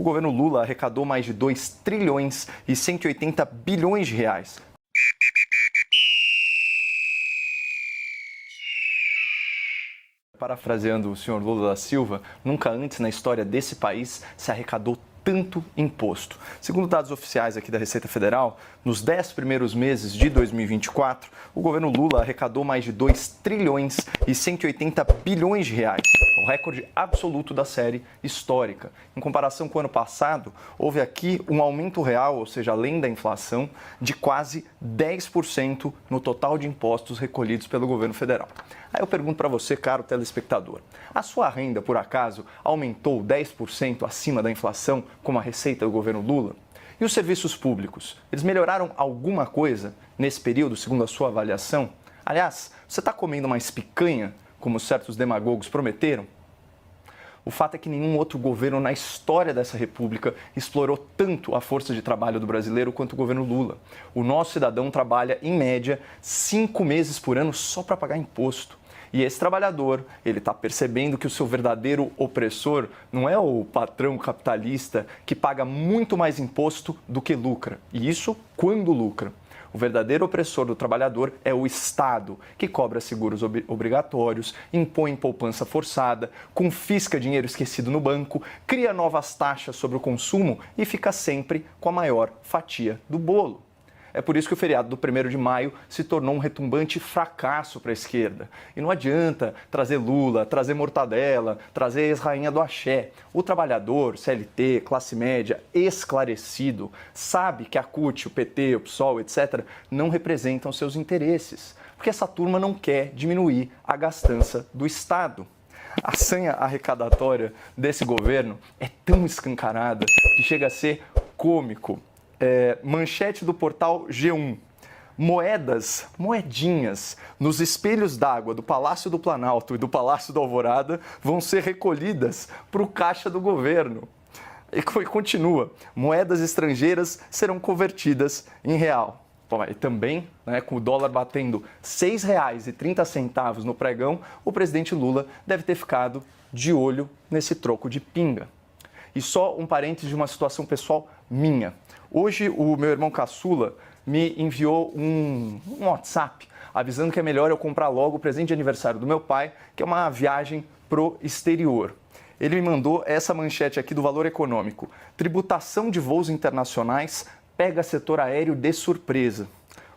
o governo Lula arrecadou mais de 2 trilhões e 180 bilhões de reais. Parafraseando o senhor Lula da Silva, nunca antes na história desse país se arrecadou tanto imposto. Segundo dados oficiais aqui da Receita Federal, nos 10 primeiros meses de 2024, o governo Lula arrecadou mais de 2 trilhões e 180 bilhões de reais, o recorde absoluto da série histórica. Em comparação com o ano passado, houve aqui um aumento real, ou seja, além da inflação, de quase 10% no total de impostos recolhidos pelo governo federal. Aí eu pergunto para você, caro telespectador, a sua renda, por acaso, aumentou 10% acima da inflação, como a receita do governo Lula? E os serviços públicos, eles melhoraram alguma coisa nesse período, segundo a sua avaliação? Aliás, você está comendo mais picanha, como certos demagogos prometeram? O fato é que nenhum outro governo na história dessa república explorou tanto a força de trabalho do brasileiro quanto o governo Lula. O nosso cidadão trabalha, em média, 5 meses por ano só para pagar imposto. E esse trabalhador, ele está percebendo que o seu verdadeiro opressor não é o patrão capitalista que paga muito mais imposto do que lucra. E isso quando lucra. O verdadeiro opressor do trabalhador é o Estado, que cobra seguros obrigatórios, impõe poupança forçada, confisca dinheiro esquecido no banco, cria novas taxas sobre o consumo e fica sempre com a maior fatia do bolo. É por isso que o feriado do 1º de maio se tornou um retumbante fracasso para a esquerda. E não adianta trazer Lula, trazer mortadela, trazer ex-rainha do axé. O trabalhador, CLT, classe média, esclarecido, sabe que a CUT, o PT, o PSOL, etc., não representam seus interesses. Porque essa turma não quer diminuir a gastança do Estado. A sanha arrecadatória desse governo é tão escancarada que chega a ser cômico. Manchete do portal G1. Moedinhas, nos espelhos d'água do Palácio do Planalto e do Palácio da Alvorada vão ser recolhidas para o caixa do governo. E continua, moedas estrangeiras serão convertidas em real. Bom, e também, com o dólar batendo R$ 6,30 no pregão, o presidente Lula deve ter ficado de olho nesse troco de pinga. E só um parênteses de uma situação pessoal minha. Hoje, o meu irmão caçula me enviou um WhatsApp avisando que é melhor eu comprar logo o presente de aniversário do meu pai, que é uma viagem pro exterior. Ele me mandou essa manchete aqui do Valor Econômico. Tributação de voos internacionais pega setor aéreo de surpresa.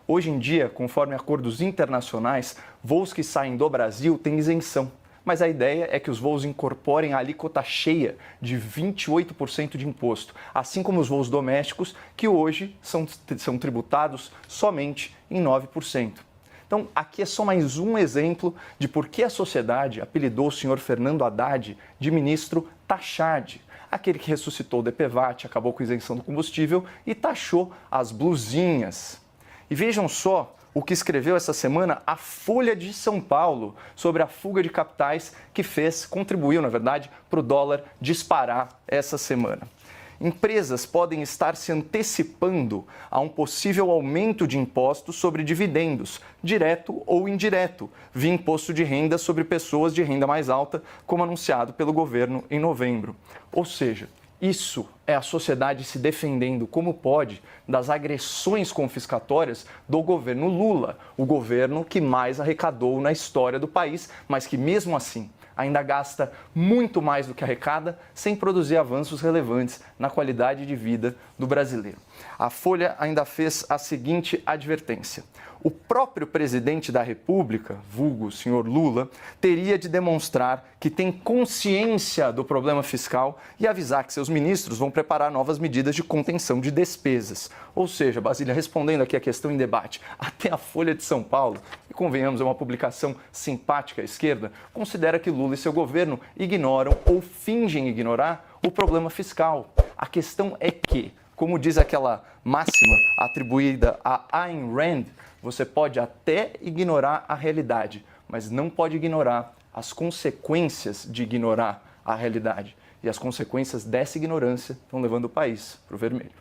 Hoje em dia, conforme acordos internacionais, voos que saem do Brasil têm isenção. Mas a ideia é que os voos incorporem a alíquota cheia de 28% de imposto, assim como os voos domésticos, que hoje são tributados somente em 9%. Então, aqui é só mais um exemplo de por que a sociedade apelidou o senhor Fernando Haddad de ministro taxade, aquele que ressuscitou o DPVAT, acabou com a isenção do combustível e taxou as blusinhas. E vejam só o que escreveu essa semana a Folha de São Paulo sobre a fuga de capitais que contribuiu, na verdade, para o dólar disparar essa semana. Empresas podem estar se antecipando a um possível aumento de impostos sobre dividendos, direto ou indireto, via imposto de renda sobre pessoas de renda mais alta, como anunciado pelo governo em novembro. Ou seja, isso é a sociedade se defendendo como pode das agressões confiscatórias do governo Lula, o governo que mais arrecadou na história do país, mas que mesmo assim ainda gasta muito mais do que arrecada sem produzir avanços relevantes na qualidade de vida do brasileiro. A Folha ainda fez a seguinte advertência: o próprio presidente da República, vulgo o senhor Lula, teria de demonstrar que tem consciência do problema fiscal e avisar que seus ministros vão preparar novas medidas de contenção de despesas. Ou seja, Basília, respondendo aqui a questão em debate, até a Folha de São Paulo, e convenhamos, é uma publicação simpática à esquerda, considera que Lula e seu governo ignoram ou fingem ignorar o problema fiscal. A questão é que, como diz aquela máxima atribuída a Ayn Rand, você pode até ignorar a realidade, mas não pode ignorar as consequências de ignorar a realidade. E as consequências dessa ignorância estão levando o país para o vermelho.